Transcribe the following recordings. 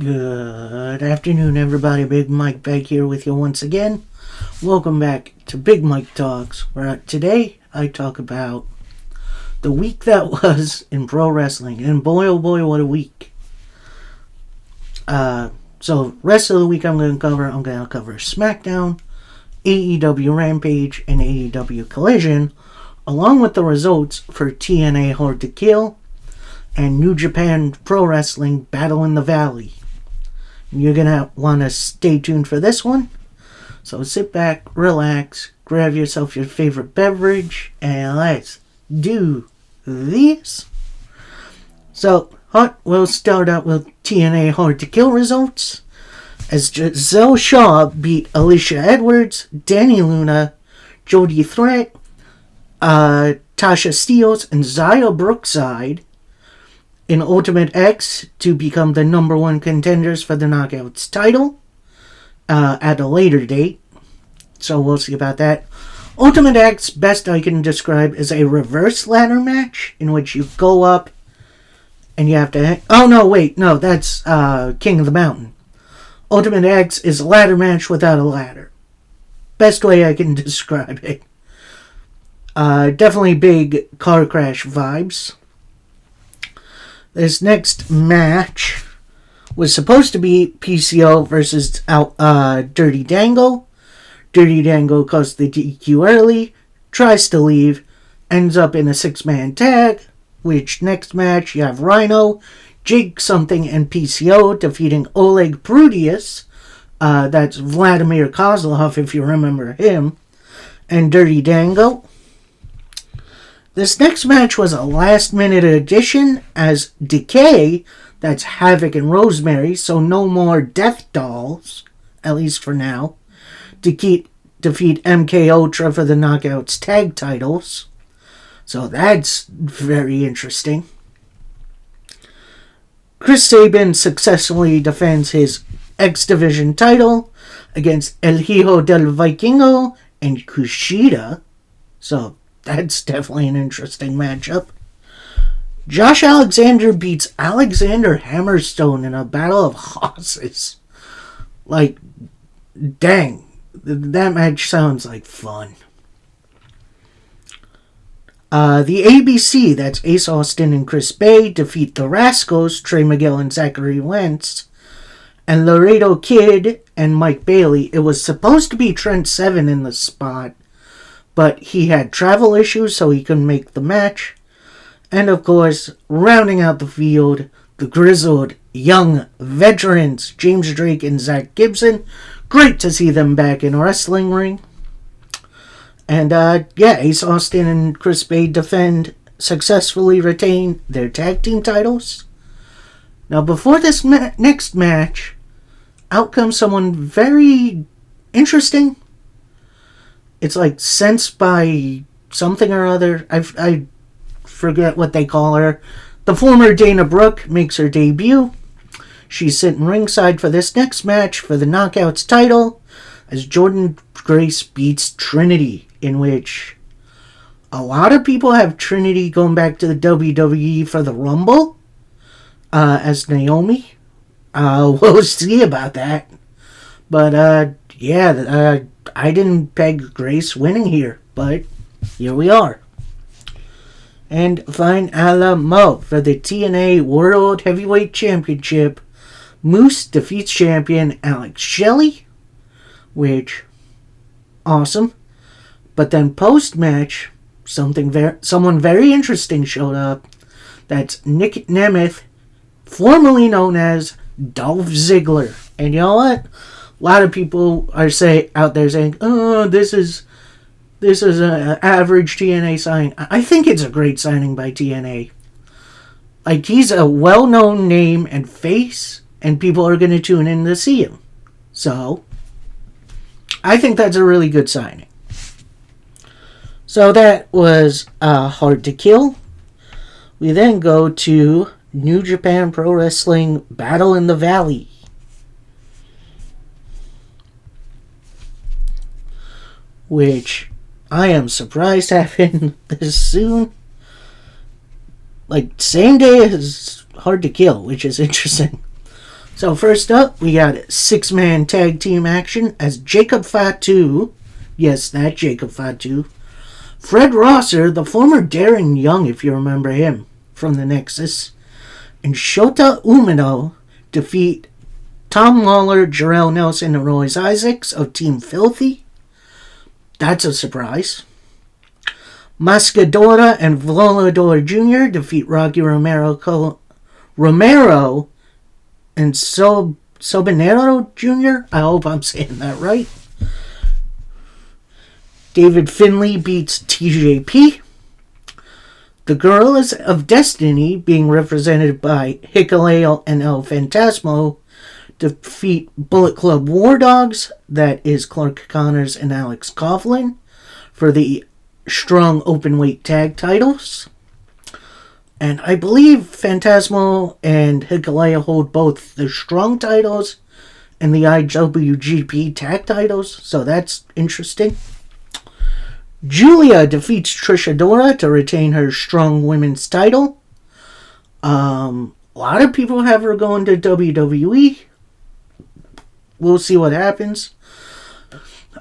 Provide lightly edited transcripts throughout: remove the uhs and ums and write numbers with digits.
Good afternoon, everybody. Big Mike back here with you once again. Welcome back to Big Mike Talks, where today I talk about the week that was in pro wrestling. And boy, oh boy, what a week. So, rest of the week I'm going to cover SmackDown, AEW Rampage, and AEW Collision, along with the results for TNA Hard to Kill and New Japan Pro Wrestling Battle in the Valley. You're going to want to stay tuned for this one. So sit back, relax, grab yourself your favorite beverage, and let's do this. So, we'll start out with TNA Hard to Kill results. As Giselle Shaw beat Alicia Edwards, Danny Luna, Jody Threat, Tasha Steelz, and Xia Brookside in Ultimate X to become the number one contenders for the Knockouts title at a later date. So we'll see about that. Ultimate X, best I can describe, is a reverse ladder match in which you go up and you have to... Oh, no, wait. No, that's King of the Mountain. Ultimate X is a ladder match without a ladder. Best way I can describe it. Definitely big car crash vibes. This next match was supposed to be PCO versus Dirty Dango. Dirty Dango caused the DQ early, tries to leave, ends up in a 6-man tag, which next match you have Rhino, Jake Something, and PCO defeating Oleg Prudius. That's Vladimir Kozlov, if you remember him, and Dirty Dango. This next match was a last-minute addition as Decay, that's Havoc and Rosemary, so no more Death Dolls, at least for now, defeat MK Ultra for the Knockouts tag titles. So that's very interesting. Chris Sabin successfully defends his X Division title against El Hijo del Vikingo and Kushida. So that's definitely an interesting matchup. Josh Alexander beats Alexander Hammerstone in a battle of hosses. Like, dang. That match sounds like fun. The ABC, that's Ace Austin and Chris Bay, defeat the Rascals, Trey Miguel and Zachary Wentz, and Laredo Kid and Mike Bailey. It was supposed to be Trent Seven in the spot, but he had travel issues, so he couldn't make the match. And of course, rounding out the field, the grizzled young veterans, James Drake and Zach Gibson. Great to see them back in a wrestling ring. And Ace Austin and Chris Bay successfully retain their tag team titles. Now, before this next match, out comes someone very interesting. It's like Sensed by something or other. I forget what they call her. The former Dana Brooke makes her debut. She's sitting ringside for this next match for the Knockouts title as Jordynne Grace beats Trinity, in which a lot of people have Trinity going back to the WWE for the Rumble as Naomi. We'll see about that. But I didn't peg Grace winning here, but here we are. And Fine Alamo for the TNA World Heavyweight Championship. Moose defeats champion Alex Shelley, which, awesome. But then post-match, someone very interesting showed up. That's Nick Nemeth, formerly known as Dolph Ziggler. And you know what? A lot of people are out there saying, "Oh, this is an average TNA sign." I think it's a great signing by TNA. Like, he's a well-known name and face, and people are going to tune in to see him. So, I think that's a really good signing. So that was Hard to Kill. We then go to New Japan Pro Wrestling Battle in the Valley. Which I am surprised happened this soon. Like, same day as Hard to Kill, which is interesting. So first up, we got 6-man tag team action as Jacob Fatu, yes, that Jacob Fatu, Fred Rosser, the former Darren Young, if you remember him, from the Nexus, and Shota Umino defeat Tom Lawler, Jarrell Nelson, and Royce Isaacs of Team Filthy. That's a surprise. Mascadora and Volador Jr. defeat Rocky Romero and Sobinero Jr. I hope I'm saying that right. David Finlay beats TJP. The Gorillas of Destiny, being represented by Hikuleo and El Fantasmo, defeat Bullet Club War Dogs, that is Clark Connors and Alex Coughlin, for the strong openweight tag titles. And I believe Fantasmo and Hikuleo hold both the strong titles and the IWGP tag titles, so that's interesting. Julia defeats Trish Adora to retain her strong women's title. A lot of people have her going to WWE. We'll see what happens.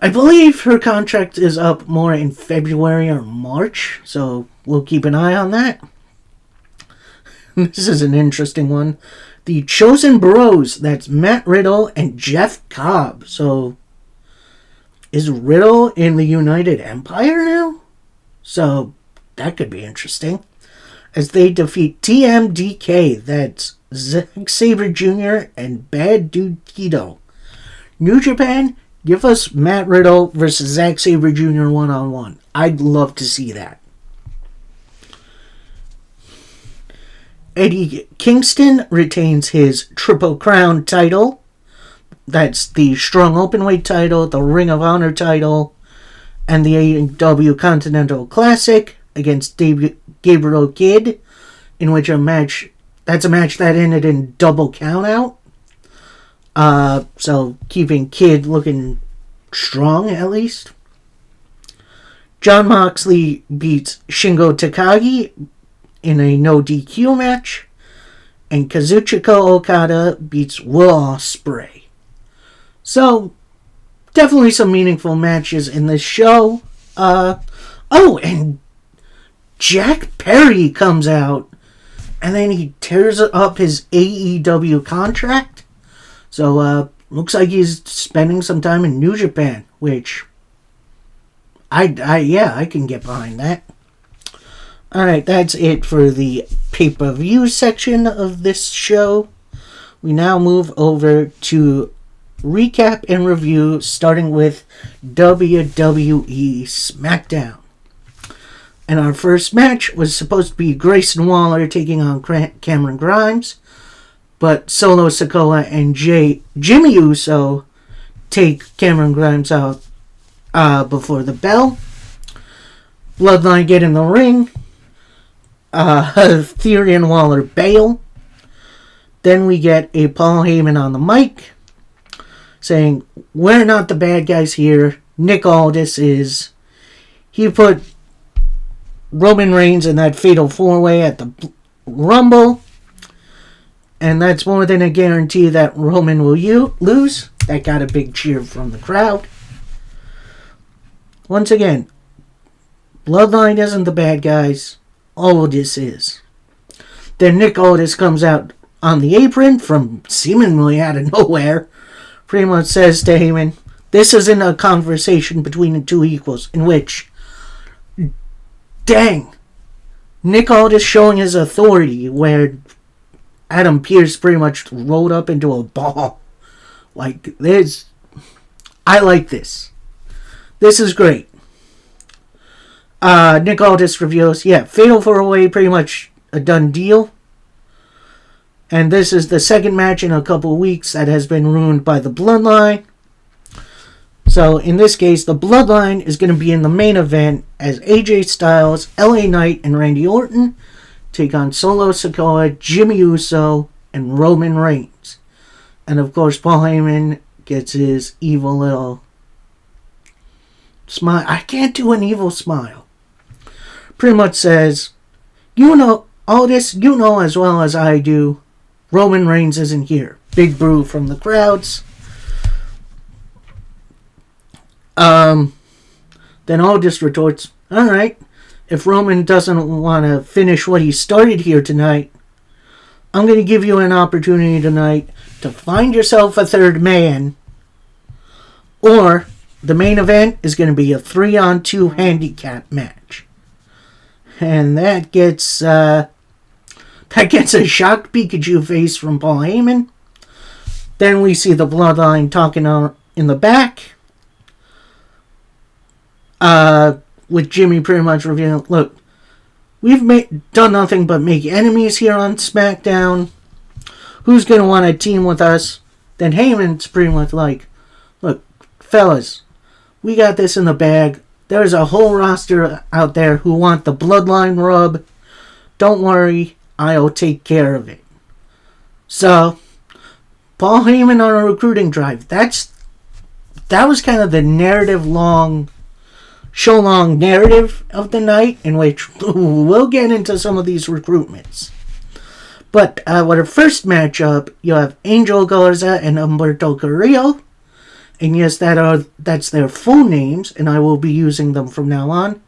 I believe her contract is up more in February or March, so we'll keep an eye on that. This is an interesting one. The Chosen Bros, that's Matt Riddle and Jeff Cobb. So, is Riddle in the United Empire now? So, that could be interesting. As they defeat TMDK, that's Zack Sabre Jr. and Bad Dude Tito. New Japan, give us Matt Riddle versus Zack Sabre Jr. one-on-one. I'd love to see that. Eddie Kingston retains his Triple Crown title. That's the Strong Openweight title, the Ring of Honor title, and the AEW Continental Classic against Gabriel Kidd, in which that's a match that ended in double countout. So keeping Kidd looking strong at least. Jon Moxley beats Shingo Takagi in a no DQ match, and Kazuchika Okada beats Will Ospreay. So, definitely some meaningful matches in this show. And Jack Perry comes out, and then he tears up his AEW contract. So, looks like he's spending some time in New Japan, which I can get behind that. Alright, that's it for the pay-per-view section of this show. We now move over to recap and review, starting with WWE SmackDown. And our first match was supposed to be Grayson Waller taking on Cameron Grimes, but Solo Sikoa and Jimmy Uso take Cameron Grimes out before the bell. Bloodline get in the ring. Theory and Waller bail. Then we get a Paul Heyman on the mic saying, "We're not the bad guys here. Nick Aldis is." He put Roman Reigns in that fatal 4-way at the Rumble, and that's more than a guarantee that Roman will lose. That got a big cheer from the crowd. Once again, Bloodline isn't the bad guys. Aldis is. Then Nick Aldis comes out on the apron from seemingly out of nowhere. Pretty much says to Heyman, "This isn't a conversation between the two equals," in which, dang, Nick Aldis showing his authority where Adam Pearce pretty much rolled up into a ball. Like this. I like this. This is great. Nick Aldis reveals, Fatal 4-Way, pretty much a done deal. And this is the second match in a couple of weeks that has been ruined by the Bloodline. So, in this case, the Bloodline is going to be in the main event as AJ Styles, LA Knight, and Randy Orton take on Solo Sikoa, Jimmy Uso, and Roman Reigns. And, of course, Paul Heyman gets his evil little smile. I can't do an evil smile. Pretty much says, "You know, Aldis, you know as well as I do, Roman Reigns isn't here. Big boo from the crowds. Then Aldis retorts, alright, if Roman doesn't want to finish what he started here tonight, I'm going to give you an opportunity tonight to find yourself a third man, or the main event is going to be a 3-on-2 handicap match. And that gets a shocked Pikachu face from Paul Heyman. Then we see the Bloodline talking in the back. With Jimmy pretty much revealing, look, we've done nothing but make enemies here on SmackDown. Who's going to want to team with us? Then Heyman's pretty much like, look, fellas, we got this in the bag. There's a whole roster out there who want the Bloodline rub. Don't worry, I'll take care of it. So, Paul Heyman on a recruiting drive. That was kind of the show-long narrative of the night, in which we'll get into some of these recruitments. But with our first matchup, you have Angel Garza and Humberto Carrillo. And yes, that's their full names, and I will be using them from now on.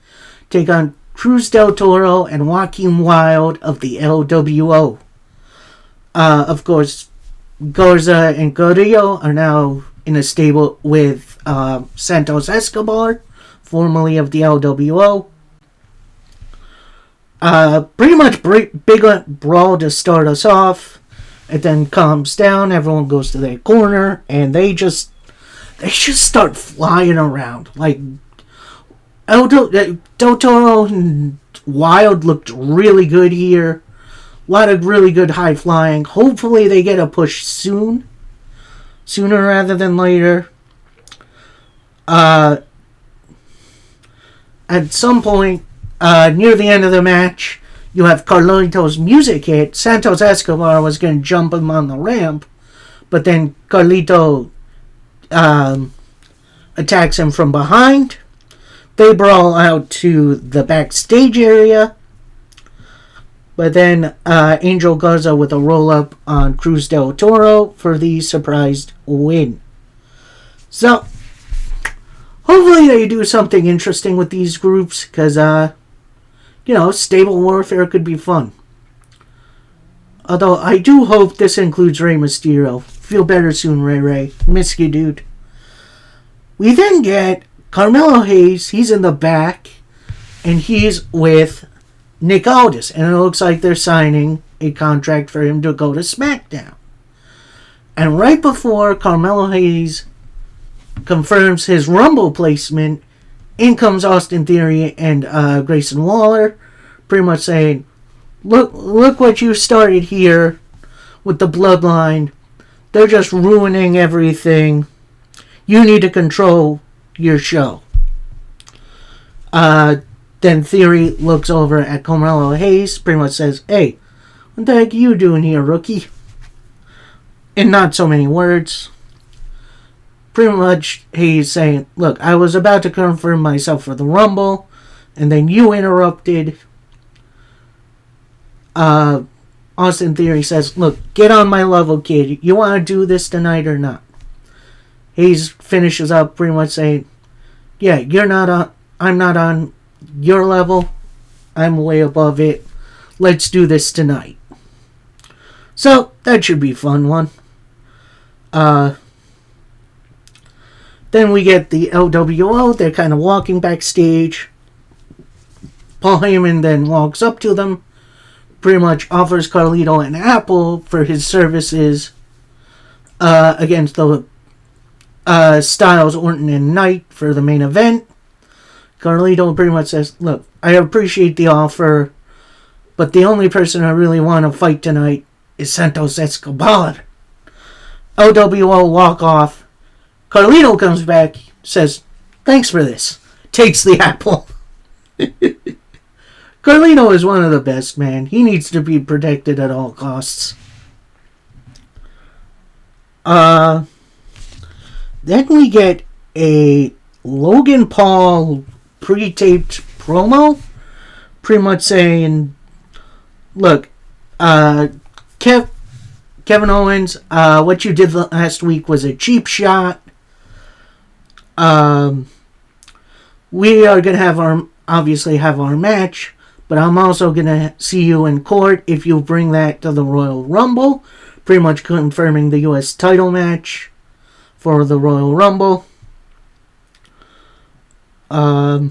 Take on Cruz del Toro and Joaquin Wilde of the LWO. Of course, Garza and Carrillo are now in a stable with Santos Escobar, formerly of the LWO. Pretty much big brawl to start us off. It then calms down, everyone goes to their corner, and they just start flying around. Like, Del Toro and Wild looked really good here. A lot of really good high flying. Hopefully they get a push sooner rather than later. At some point, near the end of the match, you have Carlito's music hit. Santos Escobar was going to jump him on the ramp, but then Carlito attacks him from behind. They brawl out to the backstage area, but then Angel Garza with a roll-up on Cruz del Toro for the surprised win. So, hopefully they do something interesting with these groups, because, stable warfare could be fun. Although, I do hope this includes Rey Mysterio. Feel better soon, Ray. Miss you, dude. We then get Carmelo Hayes. He's in the back, and he's with Nick Aldis. And it looks like they're signing a contract for him to go to SmackDown. And right before Carmelo Hayes confirms his Rumble placement, in comes Austin Theory and Grayson Waller, pretty much saying, look what you started here with the Bloodline. They're just ruining everything. You need to control your show. Then Theory looks over at Carmelo Hayes, pretty much says, hey, what the heck are you doing here, rookie? In not so many words. Pretty much Hayes saying, look, I was about to confirm myself for the Rumble, and then you interrupted. Austin Theory says, look, get on my level, kid. You want to do this tonight or not? Hayes finishes up pretty much saying, yeah, I'm not on your level. I'm way above it. Let's do this tonight. So, that should be a fun one. Then we get the LWO. They're kind of walking backstage. Paul Heyman then walks up to them. Pretty much offers Carlito an apple for his services against the Styles, Orton, and Knight for the main event. Carlito pretty much says, look, I appreciate the offer, but the only person I really want to fight tonight is Santos Escobar. LWO walk off. Carlito comes back, says, thanks for this. Takes the apple. Carlito is one of the best, man. He needs to be protected at all costs. Then we get a Logan Paul pre-taped promo, pretty much saying, look, Kevin Owens, what you did last week was a cheap shot. We are going to obviously have our match, but I'm also going to see you in court if you bring that to the Royal Rumble, pretty much confirming the U.S. title match for the Royal Rumble. But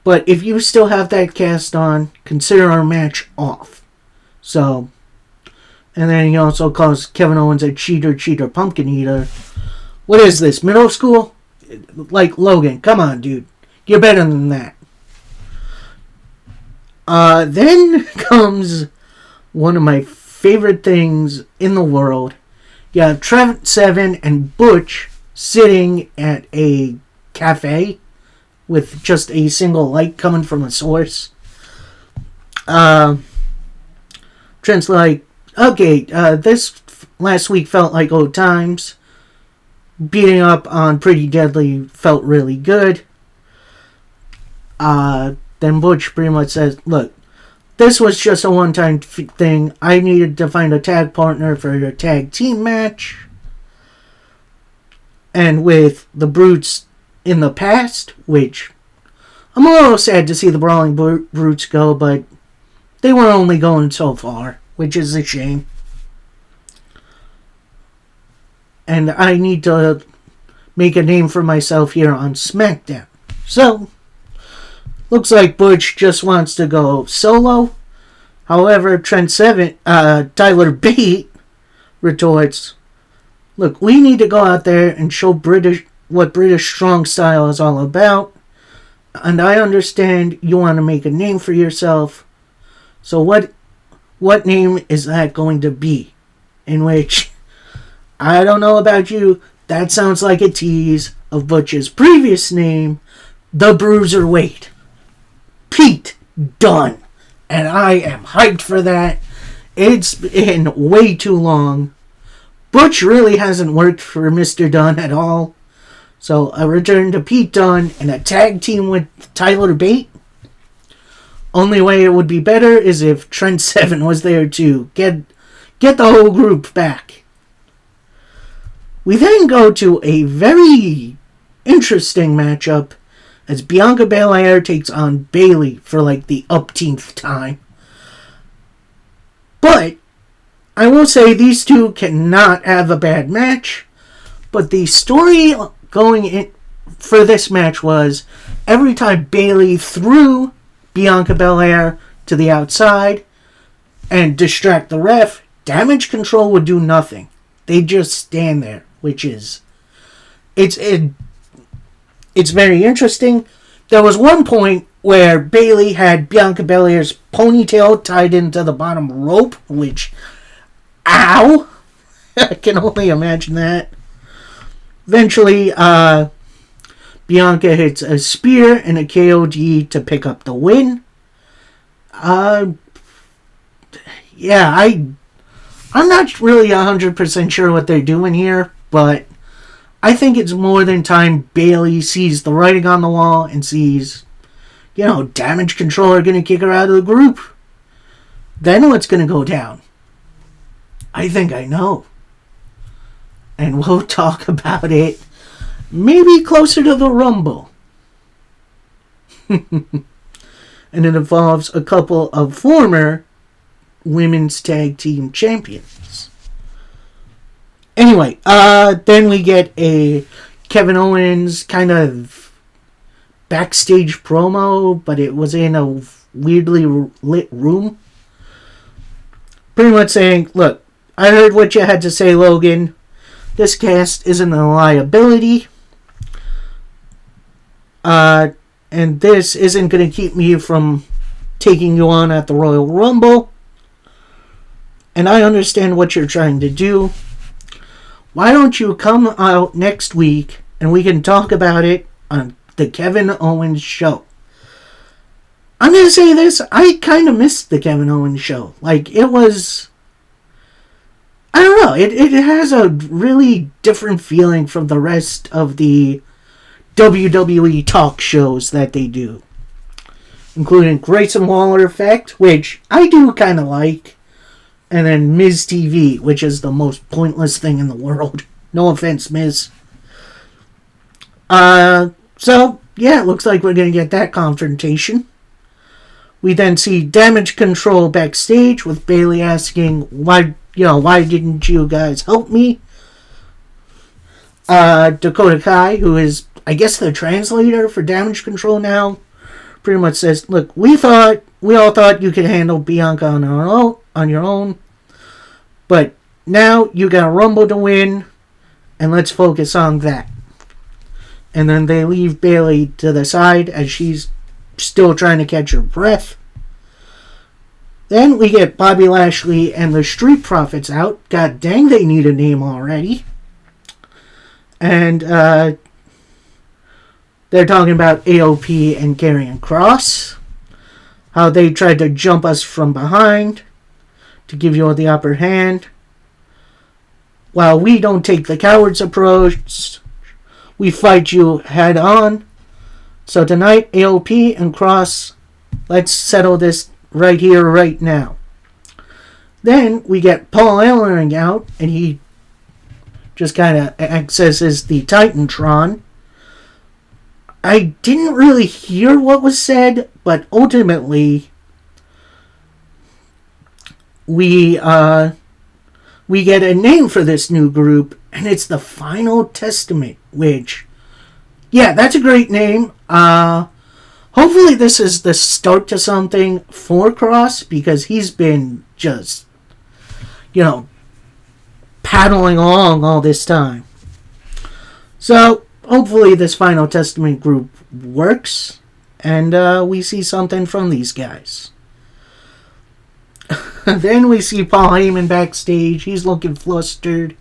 if you still have that cast on, consider our match off. So, and then he also calls Kevin Owens a cheater, pumpkin eater. What is this, middle school? Like, Logan, come on, dude. You're better than that. Then comes one of my favorite things in the world. You have Trent Seven and Butch sitting at a cafe with just a single light coming from a source. Trent's like, okay, this last week felt like old times. Beating up on Pretty Deadly felt really good. Then Butch pretty much says, look, this was just a one-time thing. I needed to find a tag partner for a tag team match. And with the Brutes in the past, which I'm a little sad to see the Brawling Brutes go, but they were only going so far, which is a shame. And I need to make a name for myself here on SmackDown. So, looks like Butch just wants to go solo. However, Tyler Bate retorts, look, we need to go out there and show what British strong style is all about. And I understand you want to make a name for yourself. So what name is that going to be? In which, I don't know about you, that sounds like a tease of Butch's previous name, the Bruiserweight. Pete Dunne. And I am hyped for that. It's been way too long. Butch really hasn't worked for Mr. Dunne at all. So a return to Pete Dunne and a tag team with Tyler Bate. Only way it would be better is if Trent Seven was there too. Get the whole group back. We then go to a very interesting matchup as Bianca Belair takes on Bayley for like the upteenth time. But I will say these two cannot have a bad match. But the story going in for this match was every time Bayley threw Bianca Belair to the outside and distract the ref, Damage Control would do nothing. They'd just stand there, which is it's very interesting. There was one point where Bayley had Bianca Belair's ponytail tied into the bottom rope, which, ow! I can only imagine that. Eventually, Bianca hits a spear and a KOD to pick up the win. I'm not really 100% sure what they're doing here, but I think it's more than time Bayley sees the writing on the wall and sees, Damage Control are going to kick her out of the group. Then what's going to go down? I think I know. And we'll talk about it maybe closer to the Rumble. And it involves a couple of former women's tag team champions. Anyway, then we get a Kevin Owens kind of backstage promo, but it was in a weirdly lit room. Pretty much saying, look, I heard what you had to say, Logan. This cast isn't a liability. And this isn't going to keep me from taking you on at the Royal Rumble. And I understand what you're trying to do. Why don't you come out next week and we can talk about it on the Kevin Owens show? I'm going to say this. I kind of missed the Kevin Owens show. Like, it was... I don't know. It has a really different feeling from the rest of the WWE talk shows that they do. Including Grayson Waller Effect, which I do kind of like. and then Miz TV, which is the most pointless thing in the world. No offense, Miz. So, yeah, it looks like we're going to get that confrontation. We then see Damage Control backstage with Bayley asking, why didn't you guys help me? Dakota Kai, who is, I guess, the translator for Damage Control now, pretty much says, look, we all thought you could handle Bianca on your own, but now you got a Rumble to win, and let's focus on that. And then they leave Bayley to the side as she's still trying to catch her breath. Then we get Bobby Lashley and the Street Profits out. God dang, they need a name already. And they're talking about AOP and Karrion Kross. How they tried to jump us from behind to give you the upper hand. While we don't take the coward's approach, we fight you head on. So tonight, AOP and Kross, let's settle this right here, right now. Then we get Paul Ellering out, and he just kind of accesses the Titantron. I didn't really hear what was said, but ultimately, we get a name for this new group, and it's the Final Testament, which, yeah, that's a great name. Hopefully this is the start to something for Kross, because he's been just, paddling along all this time. So, hopefully this Final Testament group works, and we see something from these guys. Then we see Paul Heyman backstage. He's looking flustered.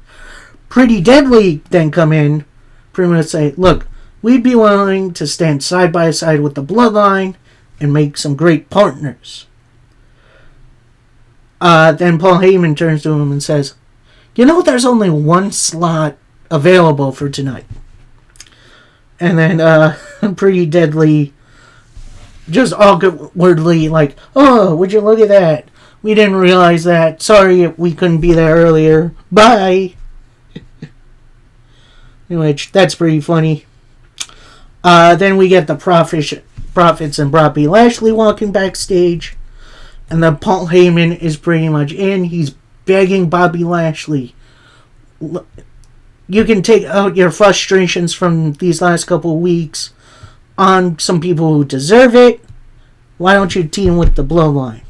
Pretty Deadly then come in, pretty much say, look, we'd be willing to stand side by side with the Bloodline and make some great partners. Then Paul Heyman turns to him and says, there's only one slot available for tonight. And then Pretty Deadly just awkwardly like, oh, would you look at that? We didn't realize that. Sorry we couldn't be there earlier. Bye. Which, that's pretty funny. Then we get the Profits and Bobby Lashley walking backstage. And then Paul Heyman is pretty much in. He's begging Bobby Lashley, you can take out your frustrations from these last couple of weeks on some people who deserve it. Why don't you team with the Bloodline?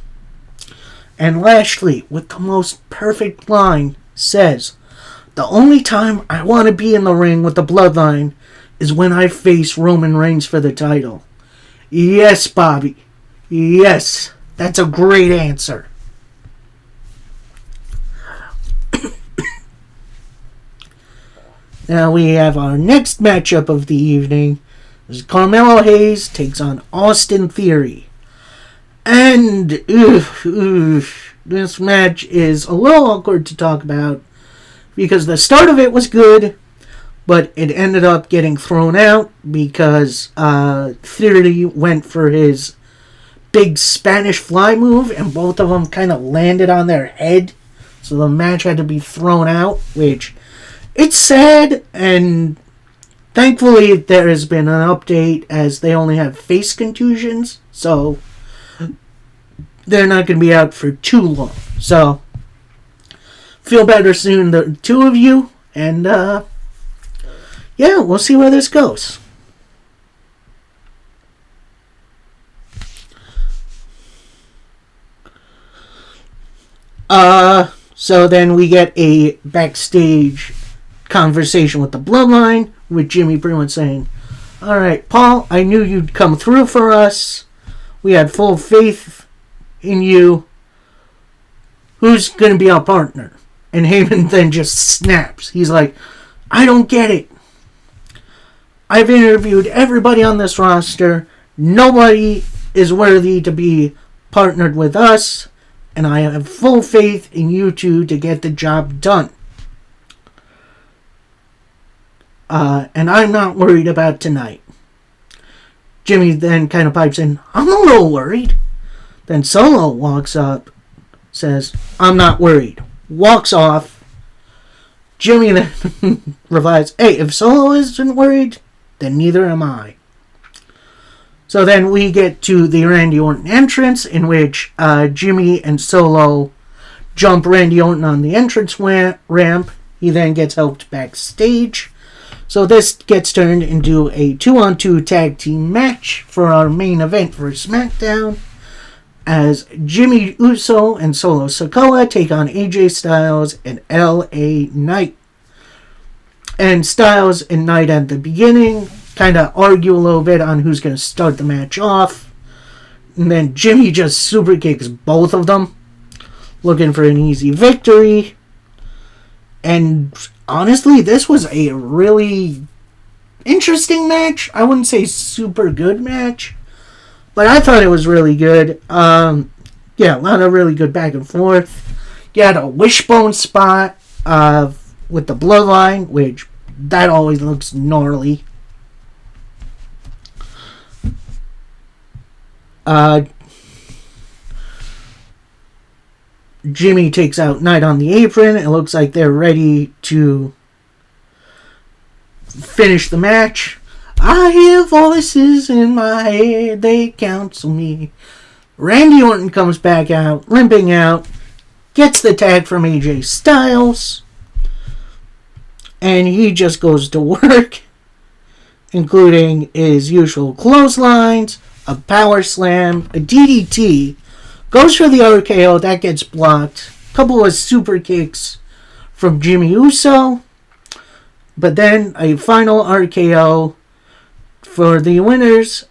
And Lashley, with the most perfect line, says, the only time I want to be in the ring with the Bloodline is when I face Roman Reigns for the title. Yes, Bobby. Yes. That's a great answer. Now we have our next matchup of the evening. As Carmelo Hayes takes on Austin Theory. And this match is a little awkward to talk about because the start of it was good, but it ended up getting thrown out because Theory went for his big Spanish fly move and both of them kind of landed on their head. So the match had to be thrown out, which it's sad, and thankfully there has been an update as they only have face contusions, so they're not going to be out for too long. So, feel better soon, the two of you, and yeah, we'll see where this goes. So then we get a backstage conversation with the Bloodline, with Jimmy pretty much saying, alright, Paul, I knew you'd come through for us. We had full faith in you. Who's going to be our partner? And Heyman then just snaps. He's like, I don't get it. I've interviewed everybody on this roster. Nobody is worthy to be partnered with us. And I have full faith in you two to get the job done. And I'm not worried about tonight. Jimmy then kind of pipes in, I'm a little worried. Then Solo walks up, says, "I'm not worried." Walks off. Jimmy then replies, "Hey, if Solo isn't worried, then neither am I." So then we get to the Randy Orton entrance, in which Jimmy and Solo jump Randy Orton on the entrance ramp. He then gets helped backstage. So this gets turned into a 2-on-2 tag team match for our main event for SmackDown, as Jimmy Uso and Solo Sikoa take on AJ Styles and LA Knight. And Styles and Knight at the beginning kind of argue a little bit on who's going to start the match off. And then Jimmy just super kicks both of them, looking for an easy victory. And honestly, this was a really interesting match. I wouldn't say super good match, but I thought it was really good. Yeah, a lot of really good back and forth. You had a wishbone spot with the bloodline, which that always looks gnarly. Jimmy takes out Knight on the apron. It looks like they're ready to finish the match. I hear voices in my head, they counsel me. Randy Orton comes back out, limping out, gets the tag from AJ Styles, and he just goes to work, including his usual clotheslines, a power slam, a DDT, goes for the RKO, that gets blocked, a couple of super kicks from Jimmy Uso, but then a final RKO for the winners,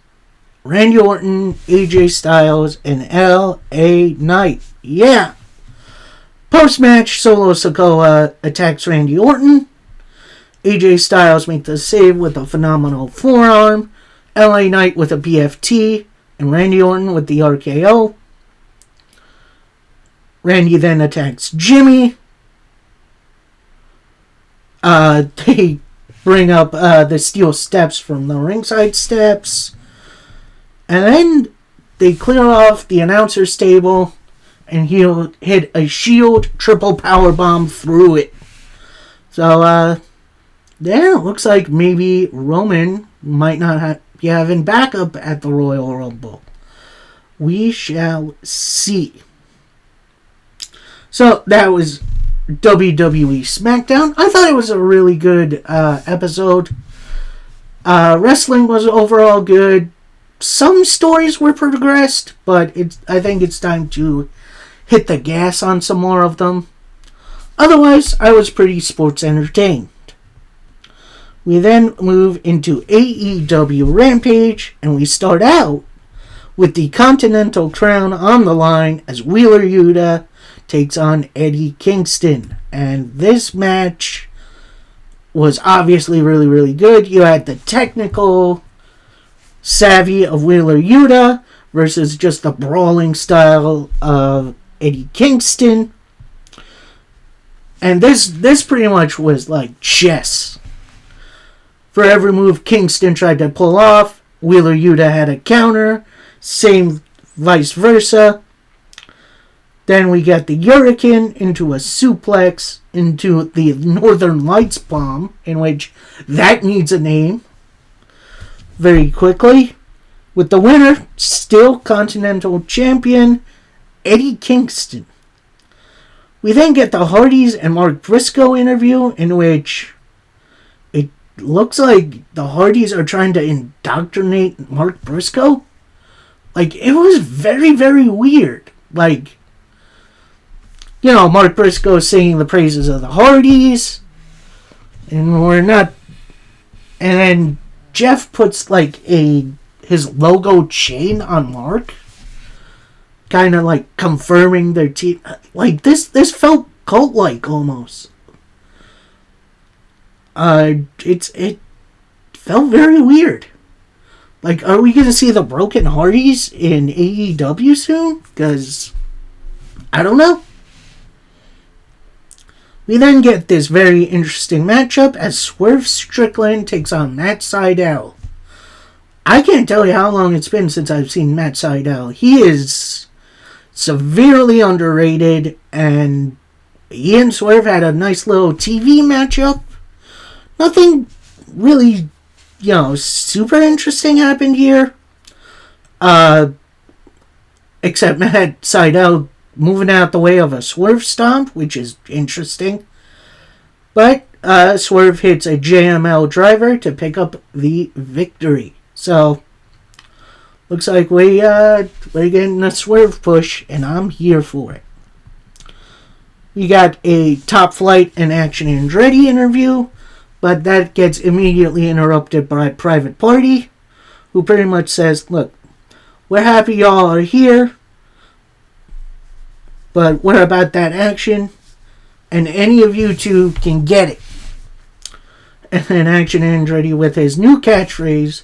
Randy Orton, AJ Styles, and LA Knight. Yeah! Post-match, Solo Sikoa attacks Randy Orton. AJ Styles makes the save with a phenomenal forearm. LA Knight with a BFT. And Randy Orton with the RKO. Randy then attacks Jimmy. They bring up the steel steps from the ringside steps. And then they clear off the announcer's table. And he'll hit a Shield triple power bomb through it. So, yeah, it looks like maybe Roman might not be having backup at the Royal Rumble. We shall see. So, that was WWE SmackDown. I thought it was a really good episode. Wrestling was overall good. Some stories were progressed, but I think it's time to hit the gas on some more of them. Otherwise, I was pretty sports entertained. We then move into AEW Rampage, and we start out with the Continental Crown on the line as Wheeler Yuta takes on Eddie Kingston. And this match was obviously really, really good. You had the technical savvy of Wheeler Yuta versus just the brawling style of Eddie Kingston. And this pretty much was like chess. For every move Kingston tried to pull off, Wheeler Yuta had a counter. Same vice versa. Then we got the Hurricane into a suplex into the Northern Lights bomb, in which that needs a name. Very quickly. With the winner, still Continental Champion, Eddie Kingston. We then get the Hardys and Mark Briscoe interview, in which it looks like the Hardys are trying to indoctrinate Mark Briscoe. Like, it was very, very weird. Like, you know, Mark Briscoe singing the praises of the Hardys, and we're not. And then Jeff puts like his logo chain on Mark, kind of like confirming their team. Like this felt cult-like almost. It felt very weird. Like, are we gonna see the Broken Hardys in AEW soon? Because I don't know. We then get this very interesting matchup as Swerve Strickland takes on Matt Sydal. I can't tell you how long it's been since I've seen Matt Sydal. He is severely underrated, and he and Swerve had a nice little TV matchup. Nothing really, super interesting happened here. Except Matt Sydal moving out the way of a Swerve stomp, which is interesting. But Swerve hits a JML driver to pick up the victory. So, looks like we're getting a Swerve push, and I'm here for it. We got a Top Flight and Action Andretti interview, but that gets immediately interrupted by Private Party, who pretty much says, look, we're happy y'all are here, but what about that action? And any of you two can get it. And then Action Andretti with his new catchphrase,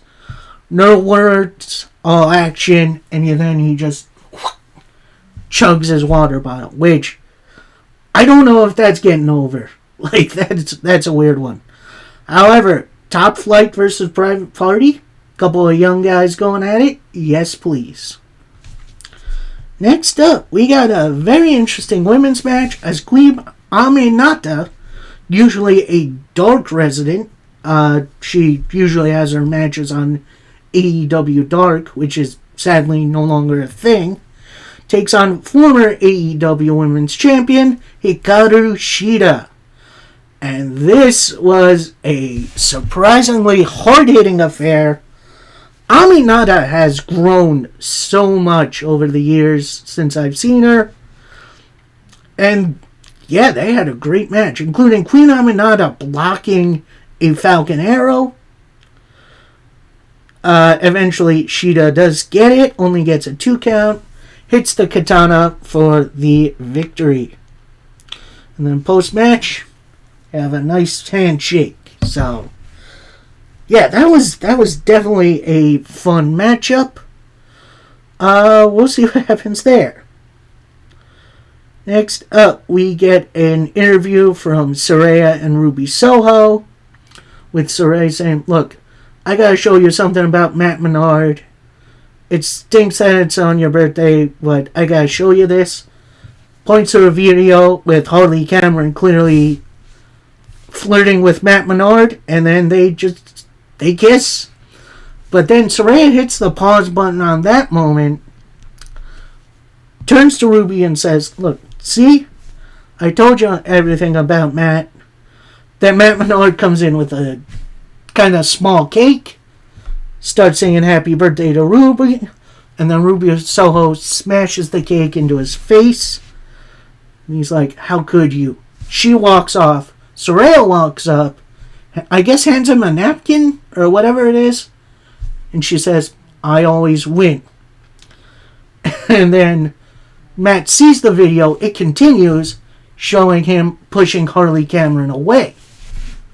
no words, all action, and then he just chugs his water bottle, which I don't know if that's getting over. Like, that's a weird one. However, Top Flight versus Private Party, couple of young guys going at it, yes please. Next up, we got a very interesting women's match as Queen Aminata, usually a Dark resident, she usually has her matches on AEW Dark, which is sadly no longer a thing, takes on former AEW Women's Champion Hikaru Shida. And this was a surprisingly hard-hitting affair. Aminata has grown so much over the years since I've seen her. And yeah, they had a great match, including Queen Aminata blocking a Falcon Arrow. Eventually, Shida does get it, only gets a 2 count, hits the katana for the victory. And then post-match, have a nice handshake. So, yeah, that was definitely a fun matchup. We'll see what happens there. Next up, we get an interview from Saraya and Ruby Soho, with Saraya saying, look, I gotta show you something about Matt Menard. It stinks that it's on your birthday, but I gotta show you this. Points to a video with Harley Cameron clearly flirting with Matt Menard, and then they kiss. But then Saraya hits the pause button on that moment, turns to Ruby and says, look, see? I told you everything about Matt. Then Matt Menard comes in with a kind of small cake, starts singing happy birthday to Ruby, and then Ruby Soho smashes the cake into his face. And he's like, how could you? She walks off. Saraya walks up, I guess hands him a napkin or whatever it is, and she says, I always win. And then Matt sees the video. It continues, showing him pushing Harley Cameron away,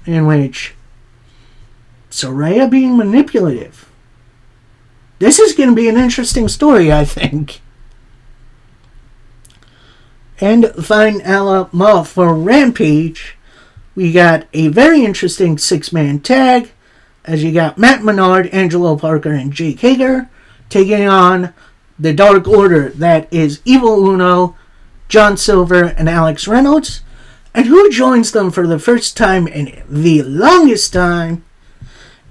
in which Saraya being manipulative. This is going to be an interesting story, I think. And finally, for Rampage, we got a very interesting 6-man tag, as you got Matt Menard, Angelo Parker, and Jake Hager taking on the Dark Order. That is Evil Uno, John Silver, and Alex Reynolds. And who joins them for the first time in the longest time?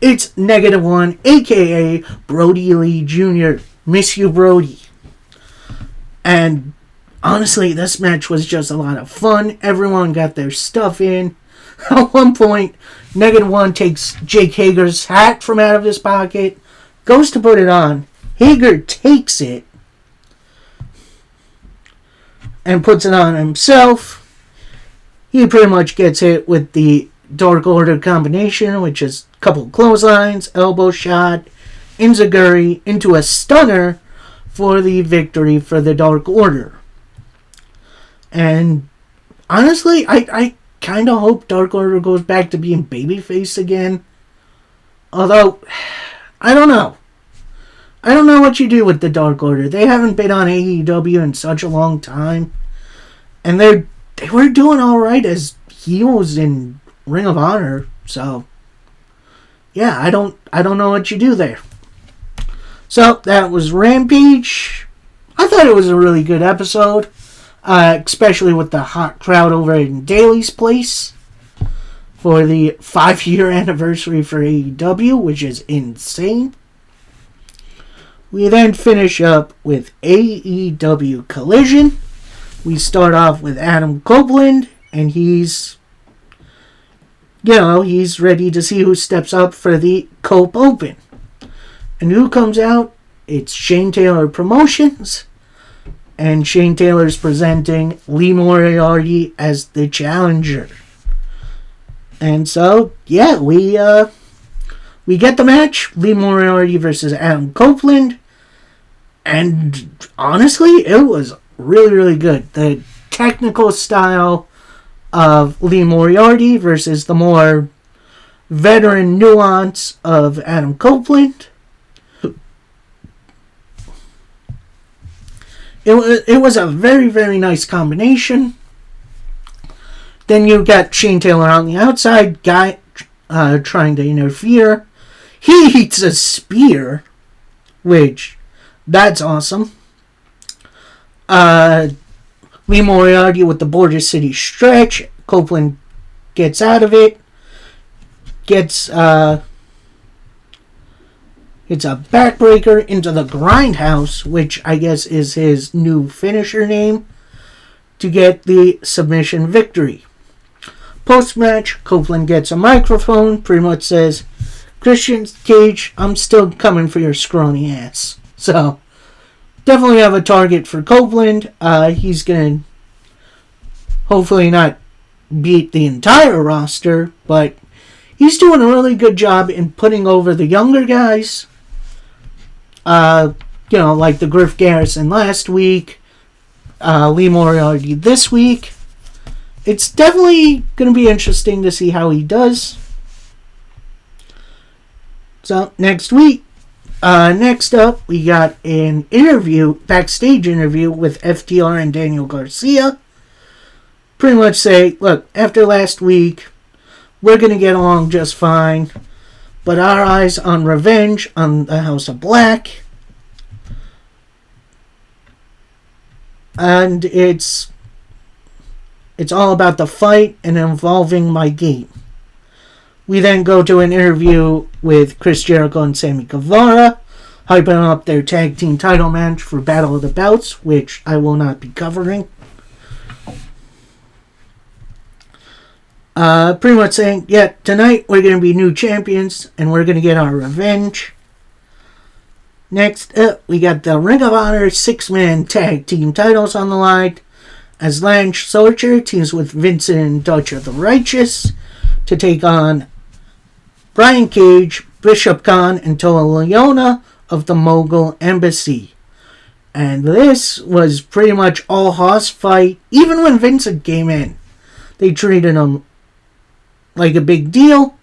It's -1, a.k.a. Brody Lee Jr. Miss you, Brody. And honestly, this match was just a lot of fun. Everyone got their stuff in. At one point, -1 takes Jake Hager's hat from out of his pocket, goes to put it on. Hager takes it and puts it on himself. He pretty much gets hit with the Dark Order combination, which is a couple clotheslines, elbow shot, enziguri into a stunner for the victory for the Dark Order. And honestly, I kind of hope Dark Order goes back to being babyface again. Although, I don't know. I don't know what you do with the Dark Order. They haven't been on AEW in such a long time. And they were doing alright as heels in Ring of Honor. So, yeah, I don't know what you do there. So, that was Rampage. I thought it was a really good episode, especially with the hot crowd over in Daly's place for the 5-year anniversary for AEW, which is insane. We then finish up with AEW Collision. We start off with Adam Copeland, and he's ready to see who steps up for the Cope Open. And who comes out? It's Shane Taylor Promotions. And Shane Taylor's presenting Lee Moriarty as the challenger. And so, yeah, we get the match. Lee Moriarty versus Adam Copeland. And honestly, it was really, really good. The technical style of Lee Moriarty versus the more veteran nuance of Adam Copeland. It was a very, very nice combination. Then you got Shane Taylor on the outside, guy trying to interfere. He eats a spear, which, that's awesome. Lee Moriarty with the Border City stretch. Copeland gets out of it. Gets it's a backbreaker into the Grindhouse, which I guess is his new finisher name, to get the submission victory. Post-match, Copeland gets a microphone, pretty much says, Christian Cage, I'm still coming for your scrawny ass. So, definitely have a target for Copeland. He's going to hopefully not beat the entire roster, but he's doing a really good job in putting over the younger guys. Like the Griff Garrison last week, Lee Moriarty this week. It's definitely going to be interesting to see how he does. So, next up, we got an backstage interview with FTR and Daniel Garcia. Pretty much say, look, after last week, we're going to get along just fine, but our eyes on revenge on the House of Black. And it's all about the fight and involving my game. We then go to an interview with Chris Jericho and Sammy Guevara, hyping up their tag team title match for Battle of the Belts, which I will not be covering. Pretty much saying, yeah, tonight we're going to be new champions and we're going to get our revenge. Next up, we got the Ring of Honor 6-man tag team titles on the line, as Lance Archer teams with Vincent and Dutch of the Righteous to take on Brian Cage, Bishop Khan, and Toa Leona of the Mogul Embassy. And this was pretty much all hoss fight. Even when Vincent came in, they treated him like a big deal.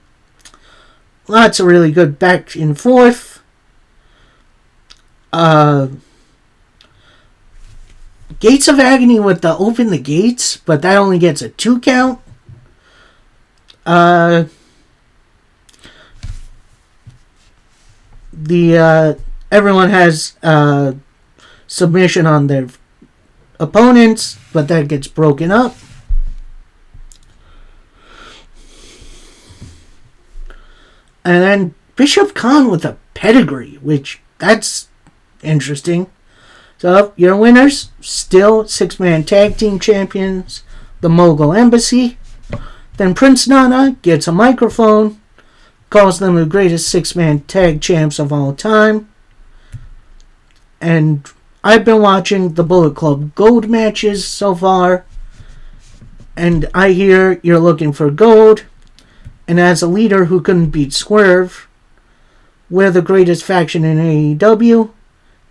Lots of really good back and forth. Gates of Agony with the open the gates, but that only gets a 2 count. Everyone has submission on their opponents, but that gets broken up. And then Bishop Khan with a pedigree, which that's interesting. So, your winners, still 6-man tag team champions, the Mogul Embassy. Then Prince Nana gets a microphone, calls them the greatest 6-man tag champs of all time. And I've been watching the Bullet Club Gold matches so far, and I hear you're looking for gold. And as a leader who couldn't beat Swerve, we're the greatest faction in AEW.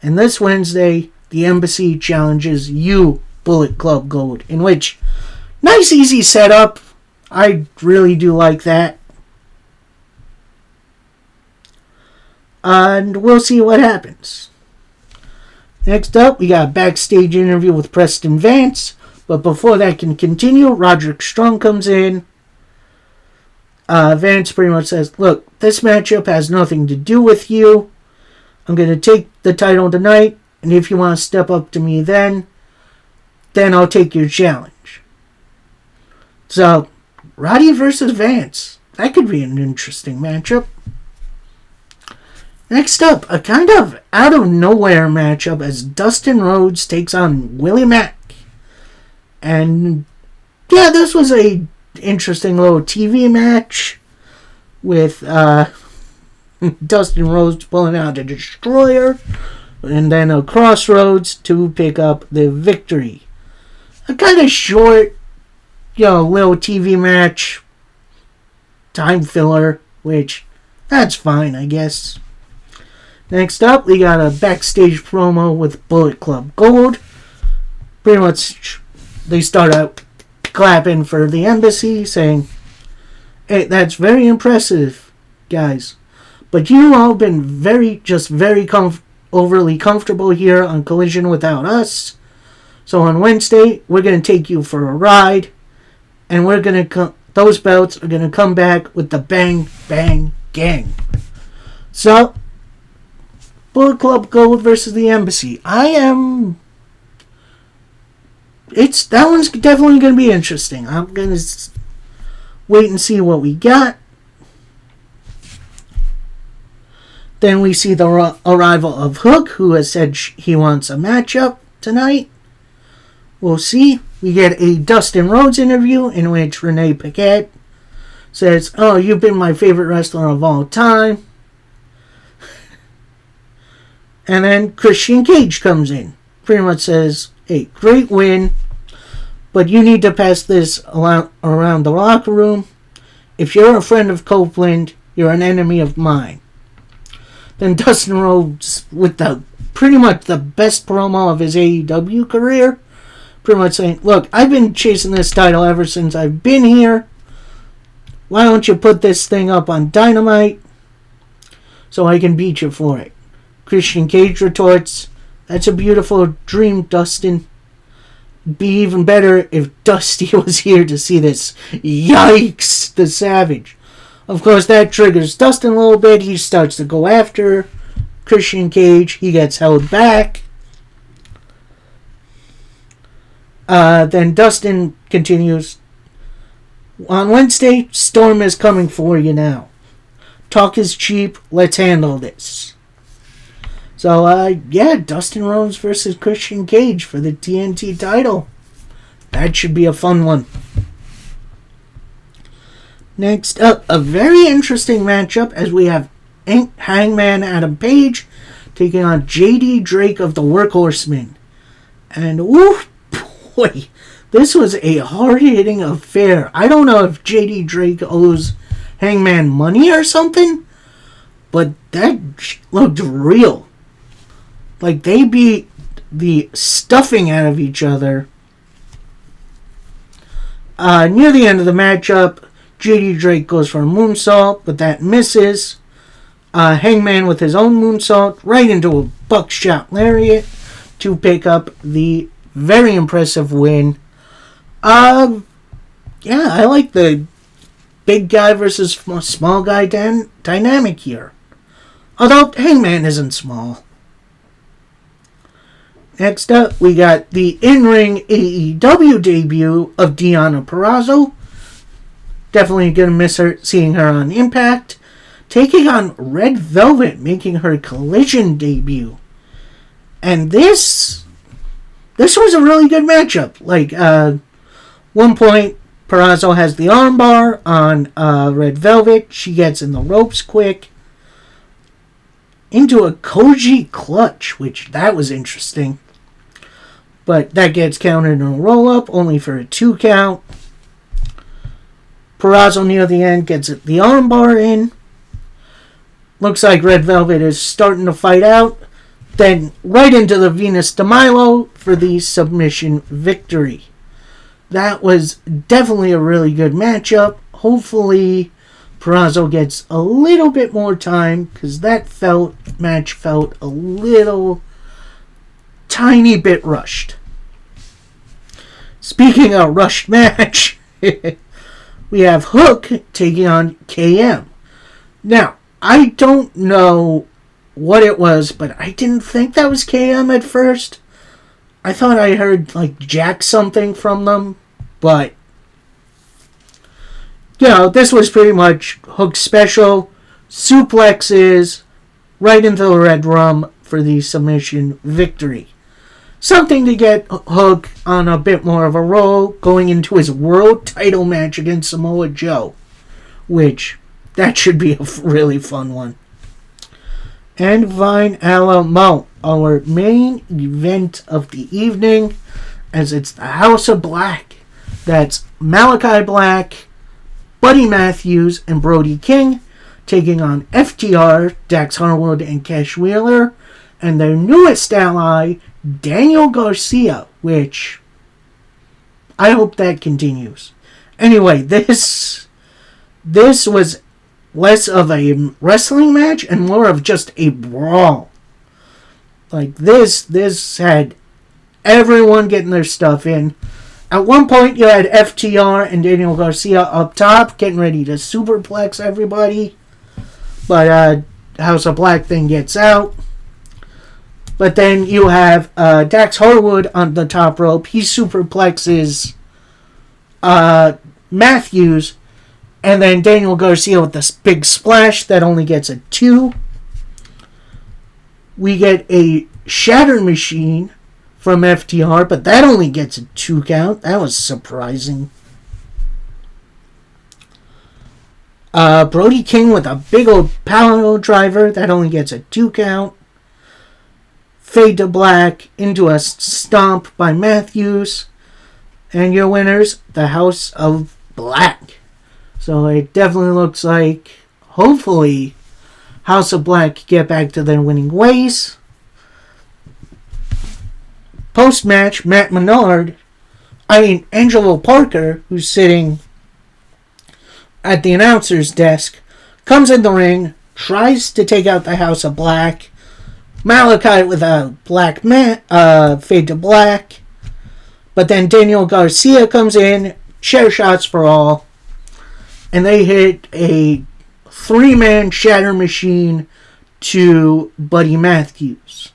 And this Wednesday, the Embassy challenges you, Bullet Club Gold. In which, nice easy setup. I really do like that. And we'll see what happens. Next up, we got a backstage interview with Preston Vance. But before that can continue, Roderick Strong comes in. Vance pretty much says, look, this matchup has nothing to do with you. I'm going to take the title tonight And if you want to step up to me then I'll take your challenge. So, Roddy versus Vance. That could be an interesting matchup. Next up, a kind of out of nowhere matchup as Dustin Rhodes takes on Willie Mack. And yeah, this was a interesting little TV match with Dustin Rhodes pulling out a destroyer and then a crossroads to pick up the victory. A kind of short, little TV match, time filler, which that's fine, I guess. Next up, we got a backstage promo with Bullet Club Gold. Pretty much, they start out clapping for the embassy, saying, "Hey, that's very impressive, guys. But you all been very overly comfortable here on Collision without us. So on Wednesday, we're going to take you for a ride, and we're going to those belts are going to come back with the Bang Bang Gang." So, Bullet Club Gold versus the Embassy. That one's definitely going to be interesting. I'm going to wait and see what we got. Then we see the arrival of Hook, who has said he wants a matchup tonight. We'll see. We get a Dustin Rhodes interview in which Renee Paquette says, "Oh, you've been my favorite wrestler of all time." And then Christian Cage comes in. Pretty much says, "Hey, great win, but you need to pass this around the locker room. If you're a friend of Copeland, you're an enemy of mine." Then Dustin Rhodes, with pretty much the best promo of his AEW career, pretty much saying, "Look, I've been chasing this title ever since I've been here. Why don't you put this thing up on Dynamite so I can beat you for it?" Christian Cage retorts, "That's a beautiful dream, Dustin. It'd be even better if Dusty was here to see this. Yikes, the Savage." Of course, that triggers Dustin a little bit. He starts to go after Christian Cage. He gets held back. Then Dustin continues, "On Wednesday, Storm is coming for you now. Talk is cheap. Let's handle this." So, Dustin Rhodes versus Christian Cage for the TNT title. That should be a fun one. Next up, a very interesting matchup as we have Hangman Adam Page taking on JD Drake of the Workhorsemen. And, boy, this was a hard-hitting affair. I don't know if JD Drake owes Hangman money or something, but that looked real. Like, they beat the stuffing out of each other. Near the end of the matchup, JD Drake goes for a moonsault, but that misses. Hangman with his own moonsault right into a buckshot lariat to pick up the very impressive win. I like the big guy versus small guy dynamic here. Although Hangman isn't small. Next up, we got the in-ring AEW debut of Deonna Purrazzo. Definitely going to miss seeing her on Impact. Taking on Red Velvet, making her Collision debut. And this was a really good matchup. Like, one point, Purrazzo has the armbar on Red Velvet. She gets in the ropes quick. Into a Koji clutch, which that was interesting. But that gets counted in a roll-up, only for a 2 count. Purrazzo near the end gets the armbar in. Looks like Red Velvet is starting to fight out. Then right into the Venus de Milo for the submission victory. That was definitely a really good matchup. Hopefully Purrazzo gets a little bit more time, because that match felt a little tiny bit rushed. Speaking of rushed match, we have Hook taking on KM. Now, I don't know what it was, but I didn't think that was KM at first. I thought I heard like Jack something from them, but this was pretty much Hook's special. Suplexes right into the red room for the submission victory. Something to get Hook on a bit more of a roll going into his world title match against Samoa Joe, which that should be a really fun one. And Vine Alamo, our main event of the evening, as it's the House of Black. That's Malachi Black, Buddy Matthews, and Brody King taking on FTR, Dax Harwood, and Cash Wheeler, and their newest ally, Daniel Garcia, which I hope that continues. Anyway, this was less of a wrestling match and more of just a brawl. Like this had everyone getting their stuff in. At one point, you had FTR and Daniel Garcia up top, getting ready to superplex everybody. But House of Black then gets out. But then you have Dax Harwood on the top rope. He superplexes Matthews. And then Daniel Garcia with this big splash that only gets a 2. We get a Shatter Machine from FTR, but that only gets a 2 count. That was surprising. Brody King with a big old power driver. That only gets a 2 count. Fade to Black into a stomp by Matthews. And your winners, the House of Black. So it definitely looks like, hopefully, House of Black get back to their winning ways. Post-match, Angelo Parker, who's sitting at the announcer's desk, comes in the ring, tries to take out the House of Black. Malachi with a black fade to black. But then Daniel Garcia comes in, chair shots for all. And they hit a 3-man Shatter Machine to Buddy Matthews.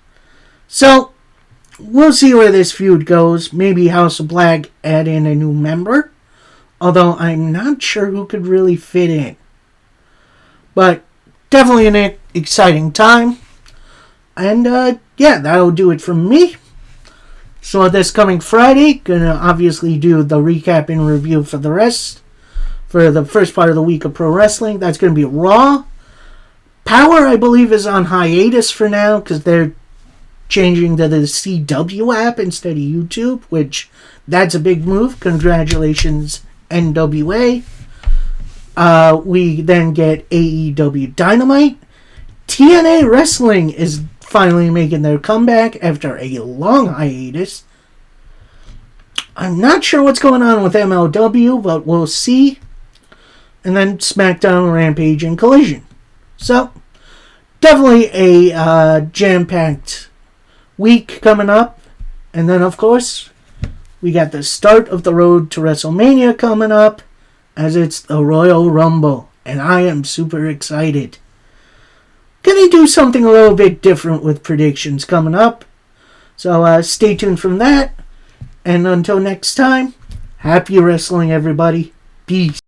So, we'll see where this feud goes. Maybe House of Black add in a new member. Although I'm not sure who could really fit in. But definitely an exciting time. And that'll do it from me. So this coming Friday, gonna obviously do the recap and review for the rest. For the first part of the week of pro wrestling. That's going to be Raw. Power, I believe, is on hiatus for now because they're changing to the CW app instead of YouTube, which that's a big move. Congratulations, NWA. We then get AEW Dynamite. TNA Wrestling is finally making their comeback after a long hiatus. I'm not sure what's going on with MLW, but we'll see. And then SmackDown, Rampage, and Collision. So, definitely a jam-packed week coming up. And then, of course, we got the start of the road to WrestleMania coming up, as it's the Royal Rumble. And I am super excited. Gonna do something a little bit different with predictions coming up. So, stay tuned from that. And until next time, happy wrestling, everybody. Peace.